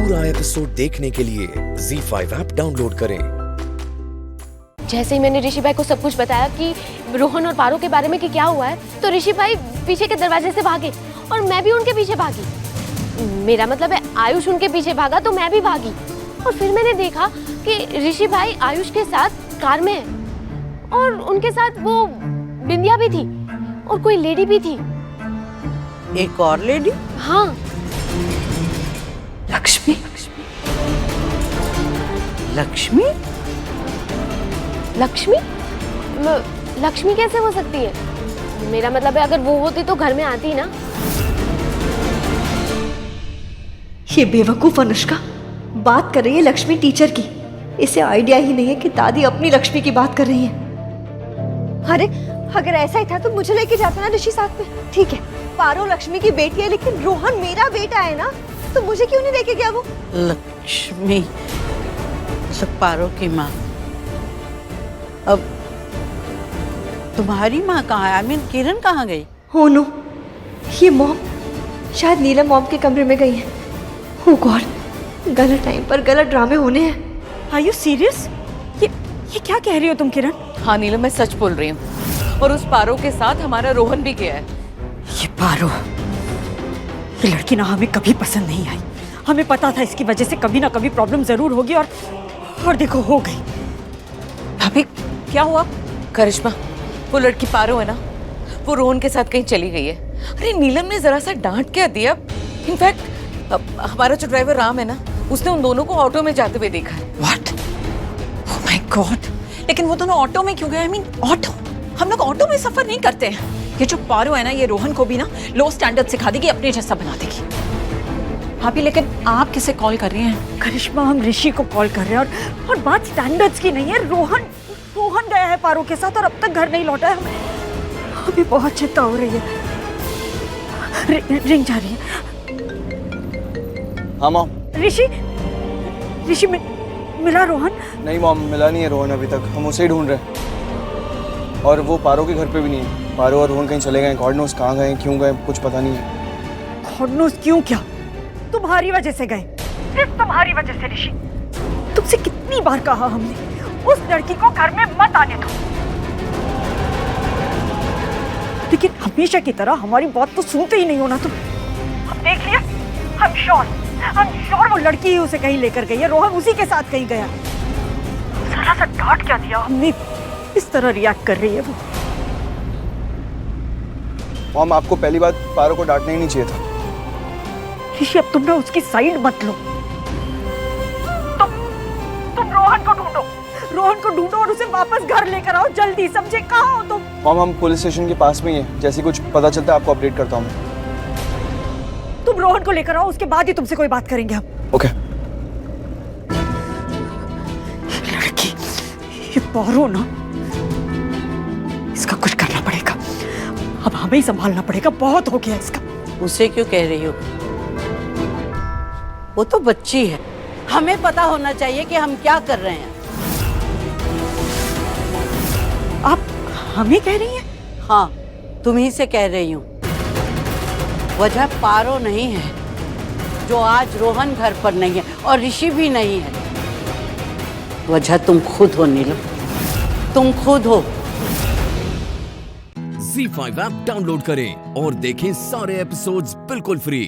पूरा एपिसोड देखने के लिए ZEE5 ऐप डाउनलोड करें। जैसे ही मैंने ऋषि भाई को सब कुछ बताया कि रोहन और पारो के बारे में कि क्या हुआ है, तो ऋषि भाई पीछे के दरवाजे से भागे और मैं भी उनके पीछे भागी। मेरा मतलब है आयुष उनके पीछे भागा तो मैं भी भागी। और फिर मैंने देखा कि ऋषि भाई आयुष के साथ कार में है और उनके साथ वो बिंदिया भी थी और कोई लेडी भी थी। एक और लेडी? हाँ, लक्ष्मी। लक्ष्मी? लक्ष्मी? लक्ष्मी कैसे हो सकती है? मेरा मतलब है अगर वो होती तो घर में आती ना। ये बेवकूफ अनुष्का बात कर रही है लक्ष्मी टीचर की। इसे आइडिया ही नहीं है कि दादी अपनी लक्ष्मी की बात कर रही है। अरे अगर ऐसा ही था तो मुझे लेके जाता ना ऋषि साथ में। ठीक है, पारो लक्ष्मी की बेटी है लेकिन रोहन मेरा बेटा है ना, तो मुझे क्यों नहीं लेके गया वो? लक्ष्मी पारो की माँ। अब तुम्हारी माँ कहाँ है? आई मीन किरण कहाँ गई? हो नो, ये मॉम शायद नीलम मॉम के कमरे में गई है। ओह गॉड, गलत टाइम पर गलत ड्रामे होने हैं। Are you serious? ये क्या कह रही हो तुम किरण? हाँ नीलम, मैं सच बोल रही हूँ। और उस पारो के साथ हमारा रोहन भी गया है। ये पारो, ये लड़की ना हमें कभी पसंद नहीं आई। हमें पता था इसकी वजह से कभी ना कभी प्रॉब्लम जरूर होगी और देखो हो गई। भाभी क्या हुआ? करिश्मा, वो लड़की पारो है ना, वो रोहन के साथ कहीं चली गई है। अरे नीलम ने जरा सा डांट क्या दिया। इनफैक्ट हमारा जो ड्राइवर राम है ना, उसने उन दोनों को ऑटो में जाते हुए देखा है। व्हाट? ओह माय गॉड, लेकिन वो दोनों ऑटो में क्यों गए? आई मीन ऑटो, हम लोग ऑटो में सफर नहीं करते हैं। ये जो पारो है ना, ये रोहन को भी ना लो स्टैंडर्ड सिखा देगी, अपने जैसा बना देगी। भाभी लेकिन आप किसे कॉल कर रही हैं? करिश्मा, हम ऋषि को कॉल कर रहे हैं और बात स्टैंडर्ड्स की नहीं है। रोहन गया है पारो के साथ और अब तक घर नहीं लौटा है। हमें बहुत चिंता हो रही है। रिंग जा रही है। हाँ मॉम। ऋषि मिला रोहन? नहीं मॉम, मिला नहीं है रोहन अभी तक। हम उसे ही ढूंढ रहे हैं और वो पारो के घर पे भी नहीं है। पारो और रोहन कहीं चले गए। गॉड नोस कहाँ गए, क्यों गए, कुछ पता नहीं है। गॉड नोस क्यों? क्या तुम्हारी वजह से गए? सिर्फ तुम्हारी वजह से ऋषि। तुमसे कितनी बार कहा हमने उस लड़की को घर में मत आने दो, लेकिन हमेशा की तरह हमारी बात तो सुनते ही नहीं हो ना तुम। हम देख लिया, हम श्योर वो लड़की ही उसे कहीं लेकर गई है। रोहन उसी के साथ कहीं गया। जरा सा डांट क्या दिया हमने, इस तरह रिएक्ट कर रही है वो। मॉम, आपको पहली बात पारो को डांटना ही नहीं चाहिए था। ऋषि, अब तुम ना उसकी साइड मत लो। तुम रोहन को ढूंढो और उसे वापस घर लेकर आओ जल्दी, समझे? कहाँ हो तुम? मॉम, हम पुलिस स्टेशन के पास में ही है। जैसे कुछ पता चलता है आपको अपडेट करता हूँ। तुम रोहन को लेकर आओ, उसके बाद ही तुमसे कोई बात करेंगे हम। ओके। लड़की, ये पारो ना, इसका कुछ करना पड़ेगा। अब हमें ही संभालना पड़ेगा, बहुत हो गया इसका। उसे क्यों कह रही हो? वो तो बच्ची है, हमें पता होना चाहिए कि हम क्या कर रहे हैं। आप हमें कह रही हैं? हाँ, तुम्ही से कह रही हूँ। वजह पारो नहीं है जो आज रोहन घर पर नहीं है और ऋषि भी नहीं है। वजह तुम खुद हो नीलम, तुम खुद हो। ZEE5 ऐप डाउनलोड करें और देखें सारे एपिसोड्स बिल्कुल फ्री।